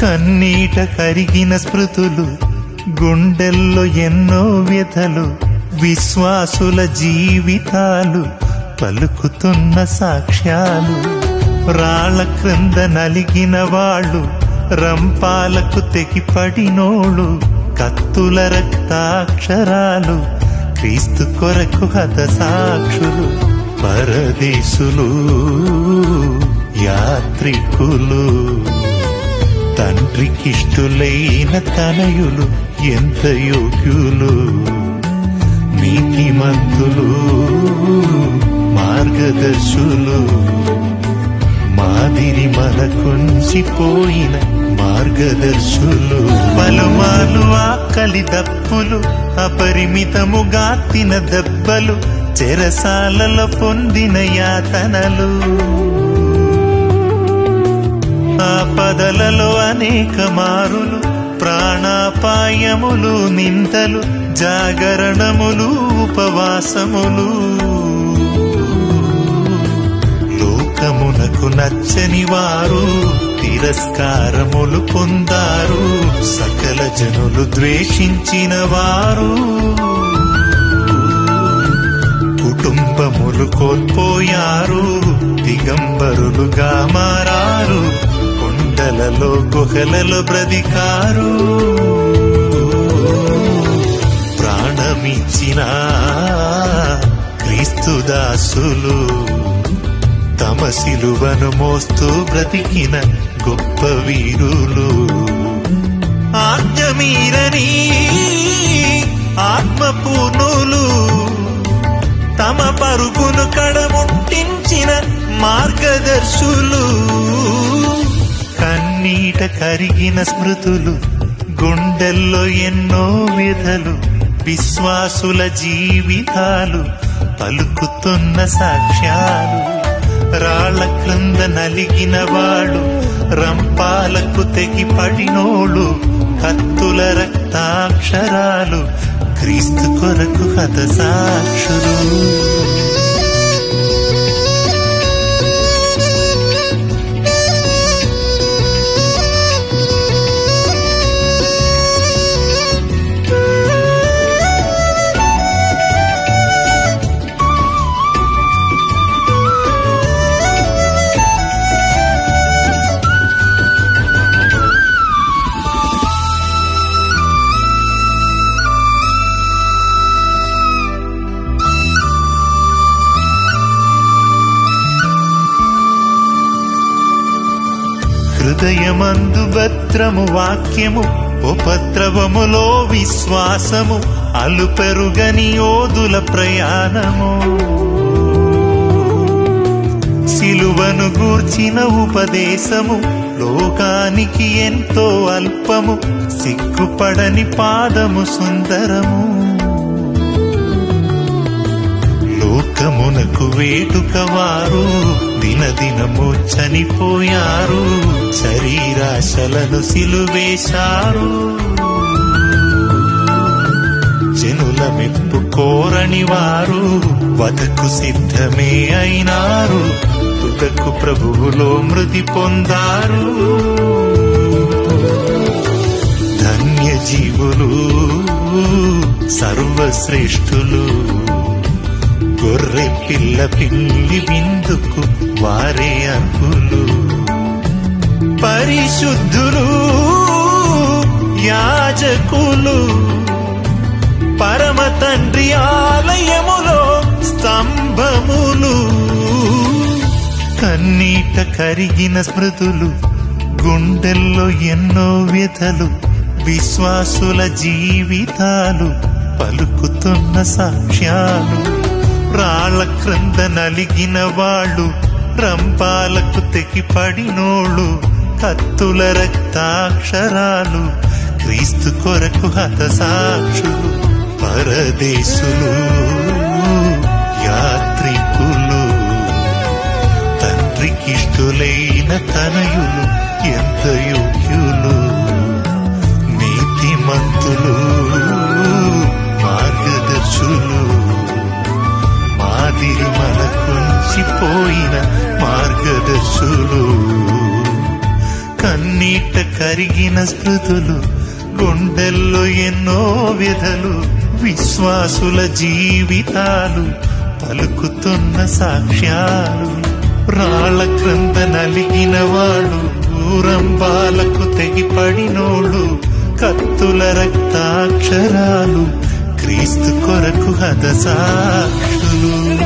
కన్నీట కరిగిన స్మృతులు, గుండెల్లో ఎన్నో వ్యథలు, విశ్వాసుల జీవితాలు పలుకుతున్న సాక్ష్యాలు. రాళ్ల క్రింద నలిగిన వాళ్ళు, రంపాలకు తెగిపడినోళ్ళు, కత్తుల రక్తాక్షరాలు, క్రీస్తు కొరకు హత సాక్షులు. పరదేశులు, యాత్రికులు, తండ్రికిష్టులైన తనయులు ఎంత యోగ్యులు. నీతిమంతులు, మార్గదర్శులు, మాదిరి మనకుంచిపోయిన మార్గదర్శులు. పలుమాలు ఆకలి దప్పులు, అపరిమితముగా తిన దెబ్బలు, చెరసాలలో పొందిన యాతనలు, ఆపదలలో అనేక మారులు, ప్రాణాపాయములు, నిందలు, జాగరణములు, ఉపవాసములు. లోకమునకు నచ్చని వారు తిరస్కారములు పొందారు, సకల జనులు ద్వేషించిన వారు. కుటుంబములు కోల్పోయారు, దిగంబరులుగా మారారు, కొండలలో గుహలలో బ్రతికారు. ప్రాణమిచ్చిన క్రీస్తు దాసులు, తమ సిలువను మోస్తూ బ్రతికిన గొప్ప వీరులు. ఆజ్ఞమీరని ఆత్మపూర్ణులు, తమ పరుగును కడముట్టించిన మార్గదర్శులు. కన్నీట కరిగిన స్మృతులు, గుండెల్లో ఎన్నో వ్యథలు, విశ్వాసుల జీవితాలు పలుకుతున్న సాక్ష్యాలు. రాళ్ల క్రింద నలిగిన వాడు, రంపాలకు తెగిపడినోళ్ళు, కత్తుల రక్తాక్షరాలు, క్రీస్తు కొరకు హత సాక్షులు. హృదయమందు భద్రము వాక్యము, ఉపద్రవములో విశ్వాసము, అలుపెరుగని యోధుల ప్రయాణము. సిలువను గూర్చిన ఉపదేశము, లోకానికి ఎంతో అల్పము, సిగ్గుపడని పాదము సుందరము. లోకమునకు వేడుక వారు దినదినము చనిపోయారు, శరీరాశలను సిలువేశారు. జనుల మెప్పు కోరని వారు వధకు సిద్ధమే అయినారు, తుదకు ప్రభువులో మృతి పొందారు. ధన్య జీవులు, సర్వశ్రేష్ఠులు, గొర్రె పిల్ల పిల్లి విందుకు వారే అర్హులు. పరిశుద్ధులు, యాజకులు, పరమ తండ్రి ఆలయములో స్తంభములు. కన్నీట కరిగిన స్మృతులు, గుండెల్లో ఎన్నో వ్యథలు, విశ్వాసుల జీవితాలు పలుకుతున్న సాక్ష్యాలు. రాళ్ల క్రింద నలిగిన వాళ్ళు, రంపాలకు తెగిపడినోళ్ళు, కత్తుల రక్తాక్షరాలు, క్రీస్తు కొరకు హత సాక్షులు. పరదేశులు, యాత్రికులు, తండ్రికిష్టులైన తనయులు ఎంత యోగ్యులు. నీతిమంతులు, మార్గదర్శులు, మాదిరి మనకుంచిపోయిన మార్గదర్శులు. కన్నీట కన్నీట కరిగిన స్మృతులు, గుండెల్లో ఎన్నో వ్యధలు, విశ్వాసుల జీవితాలు పలుకుతున్న సాక్ష్యాలు. రాళ్ళ క్రింద నలిగిన వాళ్ళు, ఊరంబాలకు తెగిపడినోళ్ళు, కత్తుల రక్తాక్షరాలు, క్రీస్తు కొరకు హతసాక్షులు.